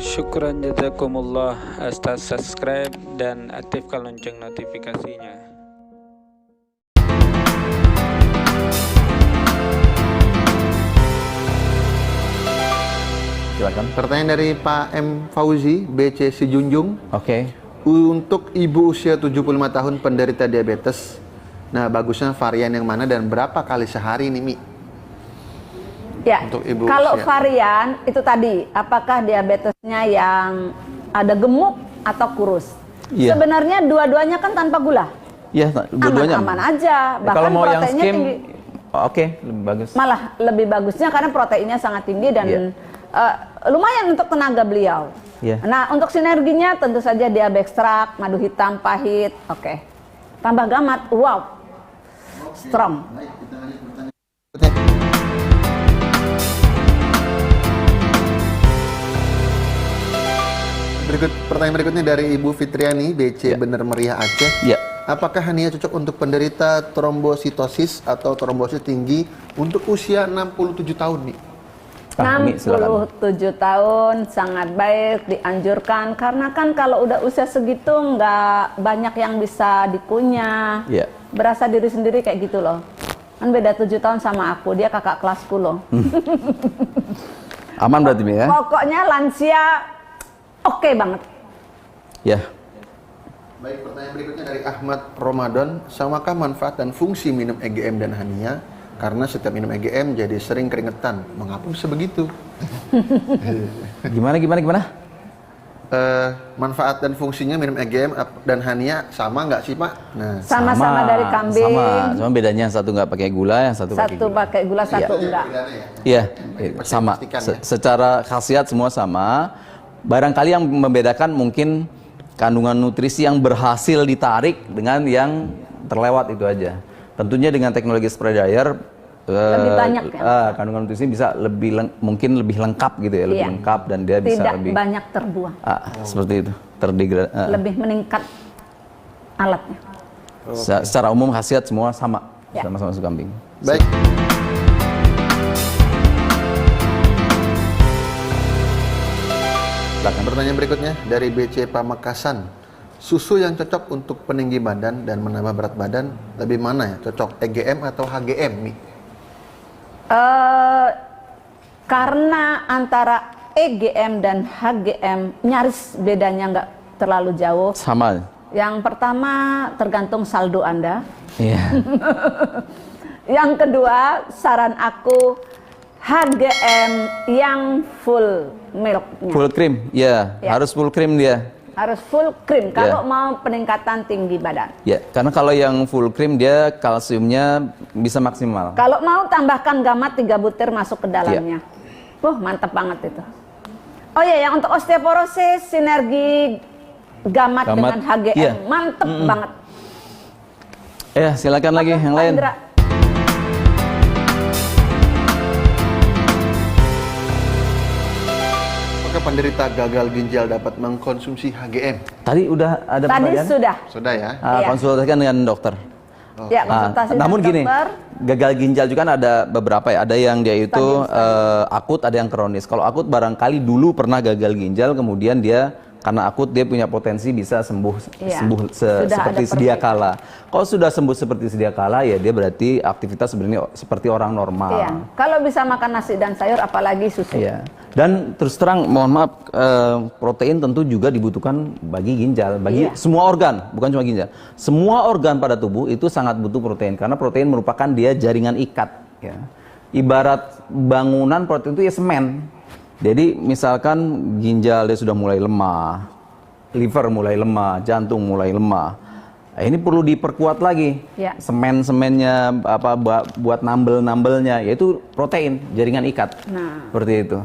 Syukran jazakumullah atas subscribe dan aktifkan lonceng notifikasinya. Silakan. Pertanyaan dari Pak M. Fauzi, BC Sijunjung. Oke. Untuk ibu usia 75 tahun penderita diabetes, nah bagusnya varian yang mana dan berapa kali sehari nih, Mi? Ya, Untuk ibu kalau usia. varian itu tadi, apakah diabetesnya yang ada gemuk atau kurus? Iya. Sebenarnya dua-duanya kan tanpa gula. Iya, dua-duanya Aman-aman aja. Bahkan kalau mau yang proteinnya skim, tinggi. oke, lebih bagus. Malah lebih bagusnya karena proteinnya sangat tinggi dan Iya. lumayan untuk tenaga beliau. Iya. Nah, untuk sinerginya tentu saja diabekstrak, madu hitam, pahit, oke. Tambah gamat, wow, strong. Pertanyaan berikutnya dari Ibu Fitriani, BC Ya. Bener Meriah Aceh. Ya. Apakah Hania cocok untuk penderita trombositosis atau trombosit tinggi untuk usia 67 tahun, Mi? Mi, silakan. 67 tahun sangat baik, dianjurkan karena kan kalau udah usia segitu nggak banyak yang bisa dikunyah. Iya. Berasa diri sendiri kayak gitu loh. Kan beda 7 tahun sama aku, dia kakak kelasku loh. Aman berarti, Mi, ya? Pokoknya lansia oke banget. Ya. Baik, pertanyaan berikutnya dari Ahmad Ramadan. Samakah manfaat dan fungsi minum EGM dan Hania? Karena setiap minum EGM jadi sering keringetan. Mengapa bisa begitu? Gimana? Manfaat dan fungsinya minum EGM dan Hania sama nggak sih, Pak? Nah, Sama-sama dari kambing. Sama, cuma bedanya yang satu nggak pakai gula, yang satu pakai Satu gula. pakai gula, satu enggak. Iya, Pasti sama. pastikan, ya. Secara khasiat semua sama. Barangkali yang membedakan mungkin kandungan nutrisi yang berhasil ditarik dengan yang terlewat itu aja. Tentunya dengan teknologi spray dryer Lebih banyak, ya? Kandungan nutrisi bisa mungkin lebih lengkap gitu ya, lebih Iya. lengkap dan dia bisa Tidak lebih banyak terbuang. seperti itu, terdegrad. Lebih meningkat alatnya. Secara umum khasiat semua sama, Ya. sama-sama susu kambing. baik. Pertanyaan berikutnya dari BC Pamekasan. Susu yang cocok untuk peninggi badan dan menambah berat badan lebih mana ya? Cocok EGM atau HGM, Mi? Karena antara EGM dan HGM nyaris bedanya nggak terlalu jauh. Sama. Yang pertama tergantung saldo Anda. Iya. Yang kedua saran aku HGM yang full milknya. Full cream, ya, Ya. harus full cream dia. Harus full cream kalau Ya. mau peningkatan tinggi badan. Ya, karena kalau yang full cream dia kalsiumnya bisa maksimal. Kalau mau tambahkan gamat 3 butir masuk ke dalamnya. Mantap banget itu. Oh iya, yang untuk osteoporosis sinergi gamat dengan HGM. Iya. Mantep banget. Ya, silakan lagi yang Pak lain. Indra. Apakah penderita gagal ginjal dapat mengkonsumsi HGM? Tadi udah ada Tadi pertanyaan? sudah. Sudah ya? Iya. Konsultasikan dengan dokter. Ya, konsultasi Namun dengan gini, dokter. gagal ginjal juga kan ada beberapa ya. Ada yang dia itu akut, ada yang kronis. Kalau akut barangkali dulu pernah gagal ginjal, kemudian dia karena akut dia punya potensi bisa sembuh Iya. Sudah seperti ada sedia kala. Kalau sudah sembuh seperti sedia kala ya dia berarti aktivitas sebenarnya seperti orang normal. Iya. Kalau bisa makan nasi dan sayur apalagi susu. Iya. Dan terus terang, mohon maaf, protein tentu juga dibutuhkan bagi ginjal, bagi Iya. semua organ, bukan cuma ginjal. Semua organ pada tubuh itu sangat butuh protein karena protein merupakan dia jaringan ikat. Ya. Ibarat bangunan protein itu ya semen. Jadi misalkan ginjal dia sudah mulai lemah, liver mulai lemah, jantung mulai lemah. Nah, ini perlu diperkuat lagi. Ya. Semen-semennya buat nambel-nambelnya yaitu protein, jaringan ikat. Nah. Seperti itu.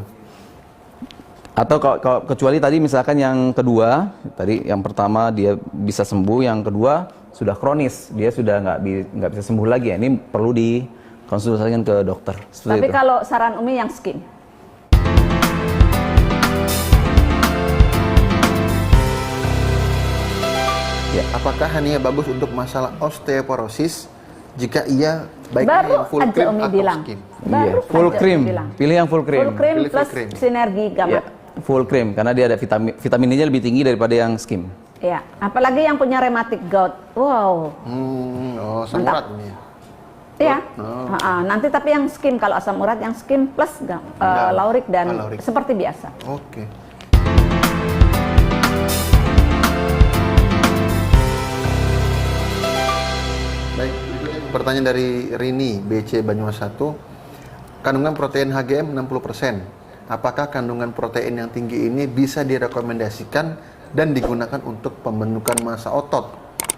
Atau kalau kecuali tadi misalkan yang kedua, tadi yang pertama dia bisa sembuh, yang kedua sudah kronis, dia sudah nggak bisa sembuh lagi. Ya. Ini perlu dikonsultasikan ke dokter. Seperti Tapi itu. kalau saran Umi yang skim. Ya. Apakah Hania bagus untuk masalah osteoporosis jika ia baiknya Baru yang full aja cream Umi atau bilang. skim? Iya, full aja cream. Umi bilang. Pilih yang full cream. Full cream Pilih full plus cream. sinergi gamat. Ya. full cream karena dia ada vitamin E-nya lebih tinggi daripada yang skim. Iya, apalagi yang punya rheumatic gout. Wow. Oh, asam urat ini. Iya. Nanti tapi yang skim, kalau asam urat yang skim plus laurik dan laurik. seperti biasa. Oke. Baik, berikutnya pertanyaan dari Rini BC Banyumas 1. Kandungan protein HGM 60%. Apakah kandungan protein yang tinggi ini bisa direkomendasikan dan digunakan untuk pembentukan massa otot?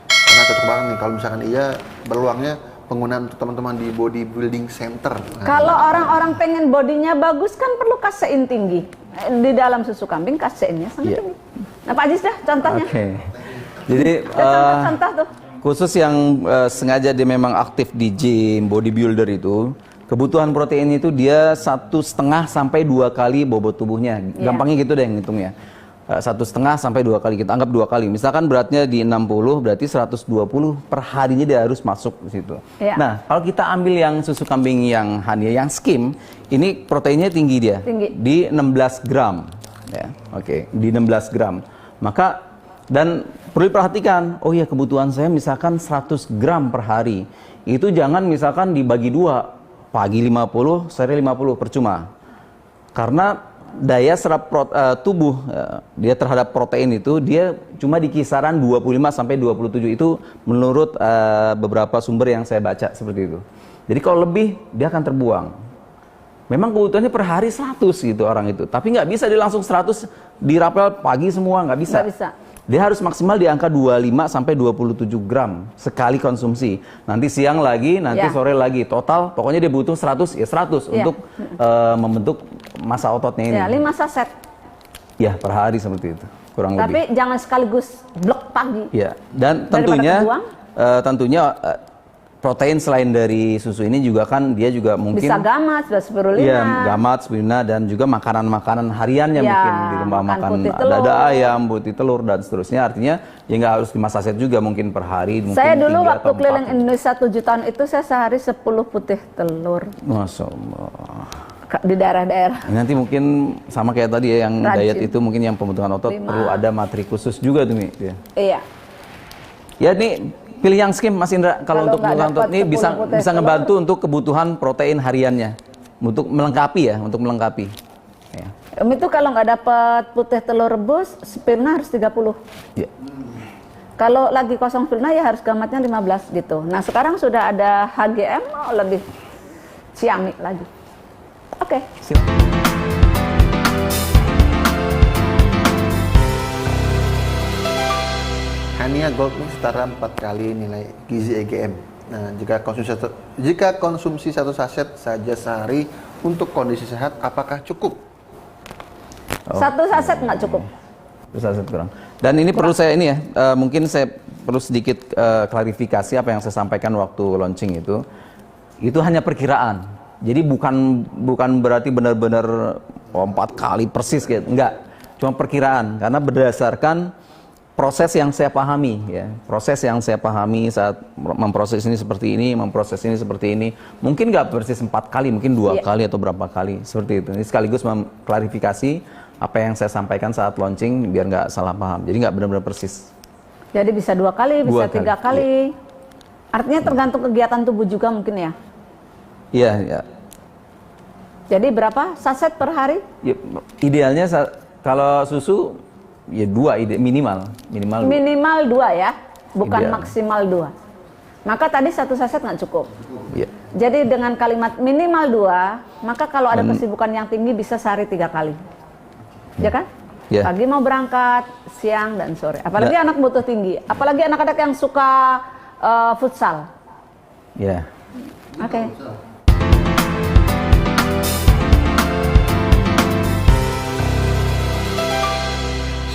Karena cocok banget nih kalau misalkan iya berluangnya penggunaan untuk teman-teman di bodybuilding center. Kalau orang-orang pengen bodinya bagus kan perlu kasein tinggi. Di dalam susu kambing kaseinnya sangat tinggi. Nah Pak Ajis dah contohnya. Oke. Jadi Contoh tuh. khusus yang sengaja dia memang aktif di gym, bodybuilder itu, kebutuhan protein itu dia 1,5 sampai 2 kali bobot tubuhnya. Gampangnya gitu deh yang ngitungnya. 1,5 sampai 2 kali, kita anggap 2 kali. Misalkan beratnya di 60, berarti 120 per harinya dia harus masuk di situ. Nah, kalau kita ambil yang susu kambing yang Hania, yang skim, ini proteinnya tinggi dia. Di 16 gram. Ya, oke, di 16 gram. Maka, dan perlu diperhatikan, oh ya kebutuhan saya misalkan 100 gram per hari. Itu jangan misalkan dibagi 2, pagi 50, sore 50, percuma. Karena daya serap tubuh dia terhadap protein itu dia cuma di kisaran 25 sampai 27 itu menurut beberapa sumber yang saya baca seperti itu. Jadi kalau lebih dia akan terbuang. Memang kebutuhannya per hari 100 gitu orang itu, tapi nggak bisa dia langsung 100 dirapel pagi semua, nggak bisa. Nggak bisa. Dia harus maksimal di angka 25 sampai 27 gram sekali konsumsi. Nanti siang lagi, nanti sore lagi. Total, pokoknya dia butuh 100, ya 100 untuk membentuk massa ototnya ini. Ya, 5 saset. Ya, per hari seperti itu. Kurang lebih. Tapi jangan sekaligus blok pagi. Ya, dan tentunya protein selain dari susu ini juga kan dia juga mungkin bisa gamat, spirulina. Iya, gamat, spirulina dan juga makanan-makanan hariannya mungkin di rumah makan dada ayam, putih telur dan seterusnya. Artinya ya nggak harus 5 saset juga mungkin per hari. Saya mungkin dulu 3 waktu atau 4. keliling Indonesia 7 tahun itu saya sehari 10 putih telur. Masya Allah. Di daerah-daerah. Nanti mungkin sama kayak tadi ya yang Rajin. diet itu mungkin yang pembentukan otot 5. perlu ada materi khusus juga tuh Mi. Ya. Iya. Ya nih pilih yang skim Mas Indra kalau untuk kebutuhan otot ini bisa ngebantu untuk kebutuhan protein hariannya untuk melengkapi ya, untuk melengkapi. Ya. Itu kalau nggak dapat putih telur rebus, spirulina harus 30. Ya. Kalau lagi kosong spirulina ya harus gamatnya 15 gitu. Nah sekarang sudah ada HGM, lebih ciamik lagi. Oke. Hania Gold ini setara 4 kali nilai gizi EGM. Nah, jika konsumsi 1 saset saja sehari untuk kondisi sehat, apakah cukup? 1 saset nggak cukup. 1 saset kurang. Dan ini perlu saya ini ya, mungkin saya perlu sedikit klarifikasi apa yang saya sampaikan waktu launching itu. Itu hanya perkiraan. Jadi bukan berarti benar-benar 4 kali persis gitu. Enggak. Cuma perkiraan karena berdasarkan proses yang saya pahami ya, proses yang saya pahami saat memproses ini seperti ini, memproses ini seperti ini, mungkin nggak persis 4 kali, mungkin 2 kali atau berapa kali seperti itu. Ini sekaligus mengklarifikasi apa yang saya sampaikan saat launching biar nggak salah paham. Jadi nggak benar-benar persis. Jadi bisa 2 kali, bisa 3 kali. Ya. Artinya tergantung kegiatan tubuh juga mungkin ya. Iya, ya. Jadi berapa saset per hari? Ya, idealnya kalau susu ya 2 minimal. Minimal 2 ya, bukan ideal. maksimal 2. Maka tadi 1 saset nggak cukup. Ya. Jadi dengan kalimat minimal 2, maka kalau ada kesibukan yang tinggi bisa sehari 3 kali. Ya kan? Ya. Pagi mau berangkat, siang dan sore. Apalagi anak butuh tinggi. Apalagi anak-anak yang suka futsal. Ya. Oke.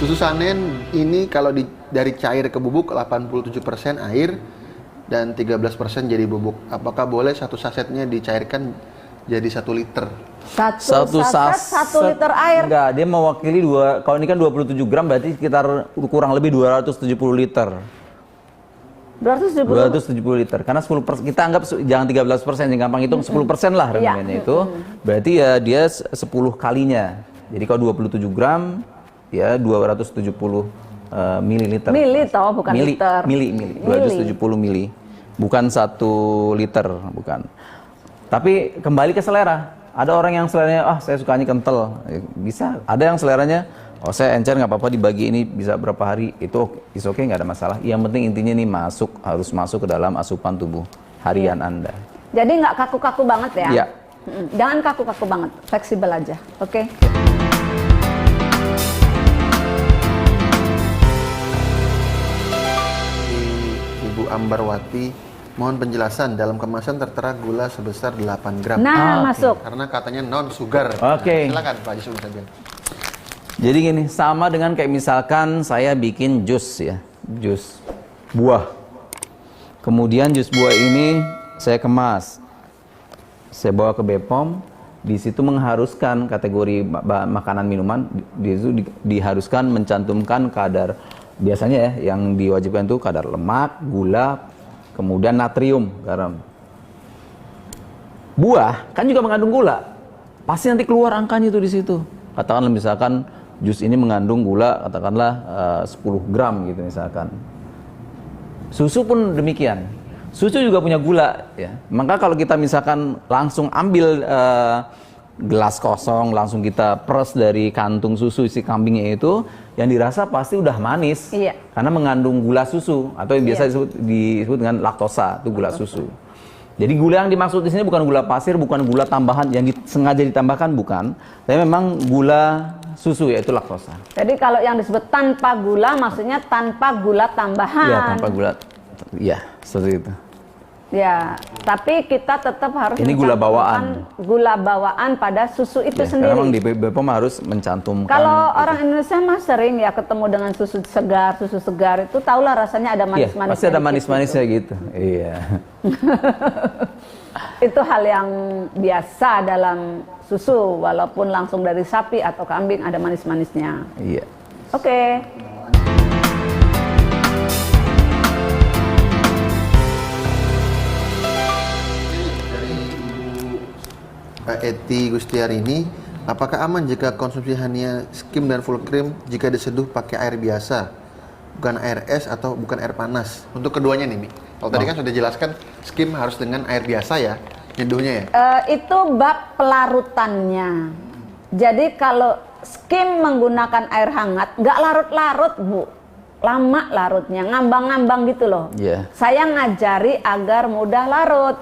Susu Sanen ini kalau dari cair ke bubuk 87% air dan 13% jadi bubuk. Apakah boleh 1 sasetnya dicairkan jadi 1 liter? Satu saset 1 liter air. Enggak, dia mewakili kalau ini kan 27 gram berarti sekitar kurang lebih 270 liter. 270 liter. Karena 10%, kita anggap jangan 13%, yang gampang hitung 10% lah rendemennya itu. Berarti ya dia 10 kalinya. Jadi kalau 27 gram, ya 270 mililiter. Mili toh, bukan liter. Mili. 270 mili. Bukan 1 liter, bukan. Tapi kembali ke selera. Ada orang yang seleranya, saya sukanya kental. Bisa. Ada yang seleranya, saya encer nggak apa-apa dibagi ini bisa berapa hari. Itu is okay, nggak ada masalah. Yang penting intinya nih harus masuk ke dalam asupan tubuh harian Anda. Jadi nggak kaku-kaku banget ya? Iya. Jangan kaku-kaku banget, fleksibel aja. Oke? Ibu Ambarwati, mohon penjelasan dalam kemasan tertera gula sebesar 8 gram. Nah, masuk. Karena katanya non sugar. Oke. Silakan Pak Haji saja. Jadi gini, sama dengan kayak misalkan saya bikin jus ya, jus buah. Kemudian jus buah ini saya kemas, saya bawa ke BPOM. Di situ mengharuskan kategori makanan minuman, di situ diharuskan mencantumkan kadar, biasanya ya yang diwajibkan itu kadar lemak, gula, kemudian natrium, garam. Buah kan juga mengandung gula, pasti nanti keluar angkanya itu di situ. Katakanlah misalkan jus ini mengandung gula katakanlah 10 gram gitu misalkan. Susu pun demikian. Susu juga punya gula ya. Maka kalau kita misalkan langsung ambil gelas kosong, langsung kita peres dari kantung susu isi kambingnya itu, yang dirasa pasti udah manis. Iya. Karena mengandung gula susu atau yang biasa disebut dengan laktosa, itu gula susu. Jadi gula yang dimaksud di sini bukan gula pasir, bukan gula tambahan yang sengaja ditambahkan, bukan. Tapi memang gula susu, yaitu laktosa. Jadi kalau yang disebut tanpa gula, maksudnya tanpa gula tambahan. Iya, tanpa gula. Iya, seperti itu. Ya, tapi kita tetap harus Ini gula mencantumkan gula bawaan pada susu itu Ya, sendiri. memang di BPOM harus mencantumkan. Kalau itu. orang Indonesia mah sering ya ketemu dengan susu segar itu tahulah rasanya ada Iya, manis-manisnya. pasti ada manis-manisnya gitu. Iya. Itu hal yang biasa dalam susu, walaupun langsung dari sapi atau kambing ada manis-manisnya. Iya. Oke. Eti Gustiarini, apakah aman jika konsumsi hanya skim dan full cream jika diseduh pakai air biasa, bukan air es atau bukan air panas? Untuk keduanya nih, Mi. Kalau tadi kan sudah jelaskan skim harus dengan air biasa ya, nyeduhnya ya. Itu bab pelarutannya. Jadi kalau skim menggunakan air hangat, nggak larut-larut, Bu. Lama larutnya, ngambang-ngambang gitu loh. Iya. Saya ngajari agar mudah larut.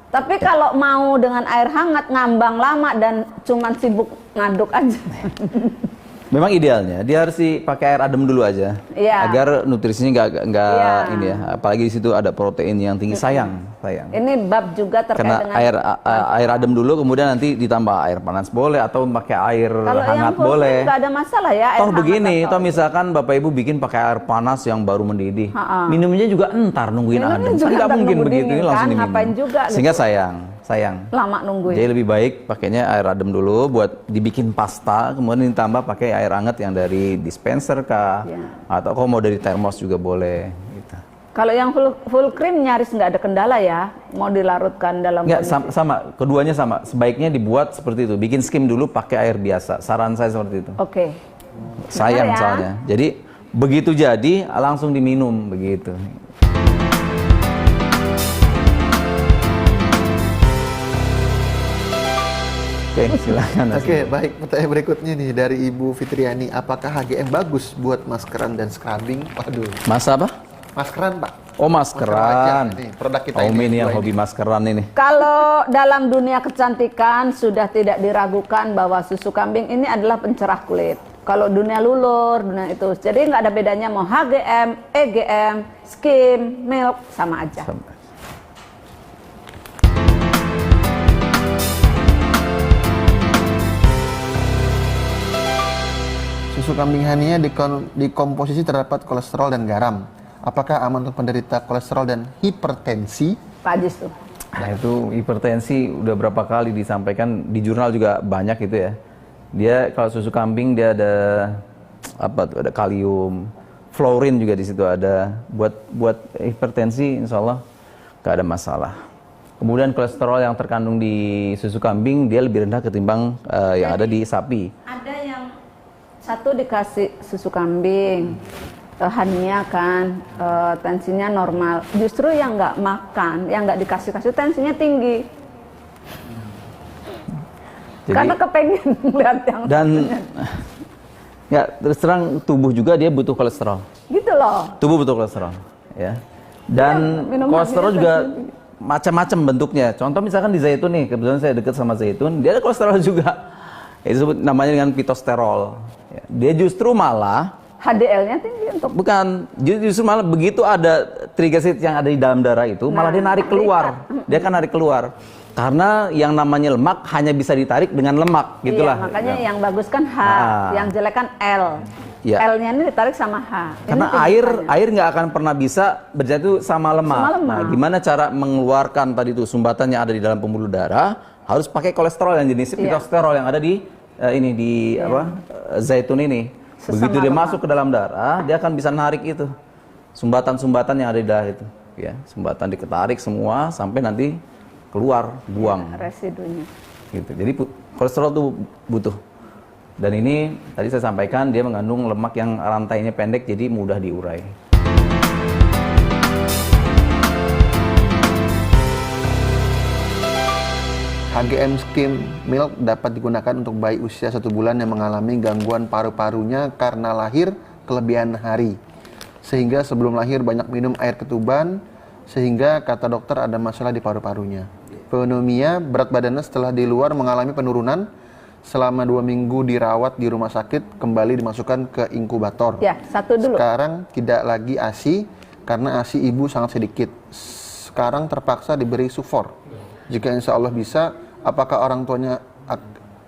Tapi kalau mau dengan air hangat ngambang lama dan cuman sibuk ngaduk aja. Memang idealnya dia harus dipakai air adem dulu aja, Iya. agar nutrisinya nggak Iya. ini ya. Apalagi di situ ada protein yang tinggi, sayang. Ini bab juga terkait Karena dengan air adem dulu, kemudian nanti ditambah air panas boleh atau pakai air kalau hangat yang full boleh. nggak ada masalah ya. Air Toh hangat begini, atau- toh misalkan Bapak Ibu bikin pakai air panas yang baru mendidih, Ha-ha. minumnya juga entar nungguin Minumnya adem. juga Kan nggak entar mungkin nunggu begitu, dingin ini langsung kan, diminum. ngapain juga Sehingga gitu. sayang. lama nungguin. Jadi lebih baik pakainya air adem dulu buat dibikin pasta, kemudian ditambah pakai air hangat yang dari dispenser kah, Ya. atau kalau mau dari termos juga boleh. Gitu. Kalau yang full cream nyaris nggak ada kendala ya, mau dilarutkan dalam Nggak, kondisi. sama, keduanya sama. Sebaiknya dibuat seperti itu, bikin skim dulu pakai air biasa. Saran saya seperti itu. Oke. Sayang Benar ya? soalnya. Jadi begitu jadi langsung diminum begitu. Oke, silakan. Oke, baik. Pertanyaan berikutnya nih dari Ibu Fitriani, apakah HGM bagus buat maskeran dan scrubbing? Waduh, Mas apa? maskeran Pak. Oh, maskeran. Masker wajah, nih, produk kita Om ini yang dua hobi maskeran ini. Kalau dalam dunia kecantikan sudah tidak diragukan bahwa susu kambing ini adalah pencerah kulit. Kalau dunia lulur, dunia itu, jadi nggak ada bedanya mau HGM, EGM, skim, milk, sama aja. Susu kambing Hania di komposisi terdapat kolesterol dan garam. Apakah aman untuk penderita kolesterol dan hipertensi? Pak Ajis tuh. Nah, itu hipertensi udah berapa kali disampaikan di jurnal juga banyak itu ya. Dia kalau susu kambing dia ada apa tuh, ada kalium, fluorin juga di situ ada. Buat hipertensi insya Allah nggak ada masalah. Kemudian kolesterol yang terkandung di susu kambing dia lebih rendah ketimbang yang ada di sapi. Ada yang satu dikasih susu kambing, Hania kan, tensinya normal. Justru yang nggak makan, yang nggak dikasih tensinya tinggi. Jadi, karena kepengen lihat yang dan ya terus terang tubuh juga dia butuh kolesterol. gitu loh. Tubuh butuh kolesterol, ya. Dan minum kolesterol Hania juga tensinya macam-macam bentuknya. Contoh misalkan di zaitun nih, kebetulan saya dekat sama zaitun, dia ada kolesterol juga. Itu disebut namanya dengan pitosterol. Ya, dia justru malah HDL-nya tinggi untuk bukan, justru malah begitu ada trigliserid yang ada di dalam darah itu, malah dia narik keluar. Dia akan narik keluar. Karena yang namanya lemak hanya bisa ditarik dengan lemak, gitulah. Iya, makanya Ya. yang bagus kan H, yang jelek kan L. Ya. L-nya ini ditarik sama H. Ini Karena tunjukannya. air nggak akan pernah bisa berjatuh sama lemak. Sama lemak. Nah, gimana cara mengeluarkan tadi itu sumbatan yang ada di dalam pembuluh darah? Harus pakai kolesterol yang jenis pitosterol yang ada di zaitun ini. Sesama Begitu dia lemak. masuk ke dalam darah, dia akan bisa narik itu sumbatan-sumbatan yang ada di darah itu. Ya, sumbatan diketarik semua sampai nanti keluar, buang. Residunya. Gitu. Jadi kolesterol itu butuh. Dan ini tadi saya sampaikan dia mengandung lemak yang rantainya pendek jadi mudah diurai. HGM Skim Milk dapat digunakan untuk bayi usia 1 bulan yang mengalami gangguan paru-parunya karena lahir kelebihan hari. Sehingga sebelum lahir banyak minum air ketuban, sehingga kata dokter ada masalah di paru-parunya. Pneumonia, berat badannya setelah di luar mengalami penurunan, selama 2 minggu dirawat di rumah sakit, kembali dimasukkan ke inkubator. Ya, satu dulu. Sekarang tidak lagi ASI karena ASI ibu sangat sedikit. Sekarang terpaksa diberi sufor. Jika insya Allah bisa, apakah orang tuanya,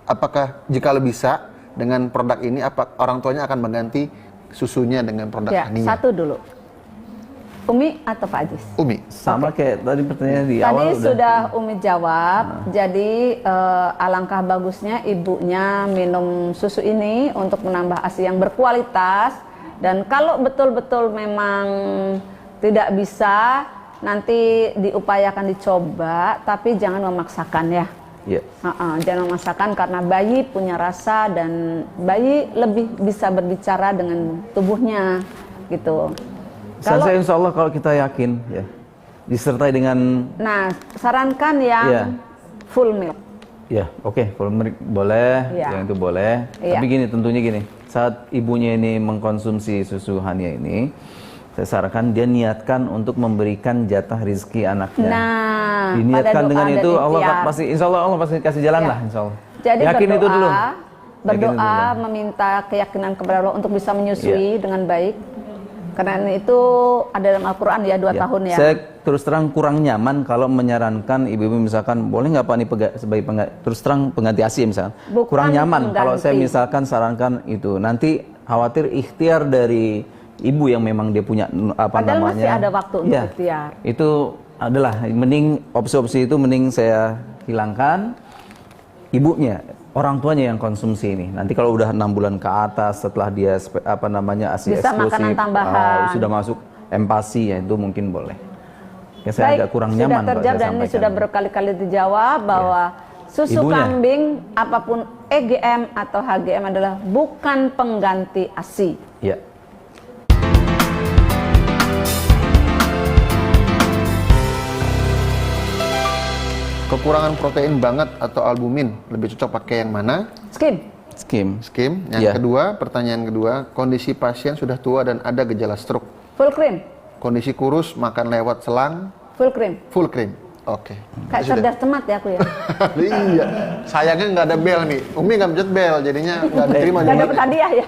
apakah jika bisa dengan produk ini, apa orang tuanya akan mengganti susunya dengan produk Ya, Hania? satu dulu. Umi atau Pak Ajis? Umi. Sama kayak tadi pertanyaan di Tadi awal sudah Umi jawab, jadi alangkah bagusnya ibunya minum susu ini untuk menambah ASI yang berkualitas. Dan kalau betul-betul memang tidak bisa, nanti diupayakan dicoba, tapi jangan memaksakan ya. Ya. Jangan memaksakan karena bayi punya rasa dan bayi lebih bisa berbicara dengan tubuhnya gitu. Saya insya Allah kalau kita yakin ya, disertai dengan sarankan yang Iya. full milk. ya oke, full milk boleh, Iya. yang itu boleh. Iya. Tapi gini, tentunya gini, saat ibunya ini mengkonsumsi susu Hania ini, saya sarankan dia niatkan untuk memberikan jatah rizki anaknya. Nah, Diniatkan pada doa dengan dan itu Allah ikhtiar. pasti, insya Allah Allah pasti kasih jalan Ya. lah, insya Allah. Jadi Yakin berdoa, itu dulu. berdoa meminta keyakinan kepada Allah untuk bisa menyusui Iya. dengan baik. Karena itu ada dalam Al-Quran ya 2 tahun ya. Saya terus terang kurang nyaman kalau menyarankan ibu-ibu misalkan boleh nggak Pak nih sebagai terus terang pengganti ASI misalkan. Bukan Kurang nyaman kalau saya pengganti. misalkan sarankan itu. Nanti khawatir ikhtiar dari ibu yang memang dia punya Padahal masih ada waktu untuk Iya, ikhtiar. Itu adalah mending opsi-opsi itu mending saya hilangkan. Ibunya, orang tuanya yang konsumsi ini. Nanti kalau udah 6 bulan ke atas setelah dia ASI Bisa eksklusif, makanan tambahan. sudah masuk empasi ya itu mungkin boleh. Ya saya agak kurang sudah nyaman kalau terjawab saya dan ini sampaikan. sudah berkali-kali dijawab bahwa susu Ibunya. kambing apapun EGM atau HGM adalah bukan pengganti ASI. Ya. Kekurangan protein banget atau albumin, lebih cocok pakai yang mana? Skim. Skim. Skim. Yang Iya. kedua, pertanyaan kedua, kondisi pasien sudah tua dan ada gejala stroke. Full cream. Kondisi kurus, makan lewat selang, Full cream. full cream. Oke. Kayak cerdas cermat ya aku ya. Iya. Sayangnya nggak ada bel nih. Umi nggak mencet bel, jadinya nggak diterima Gak jawabannya. dapat hadiah ya.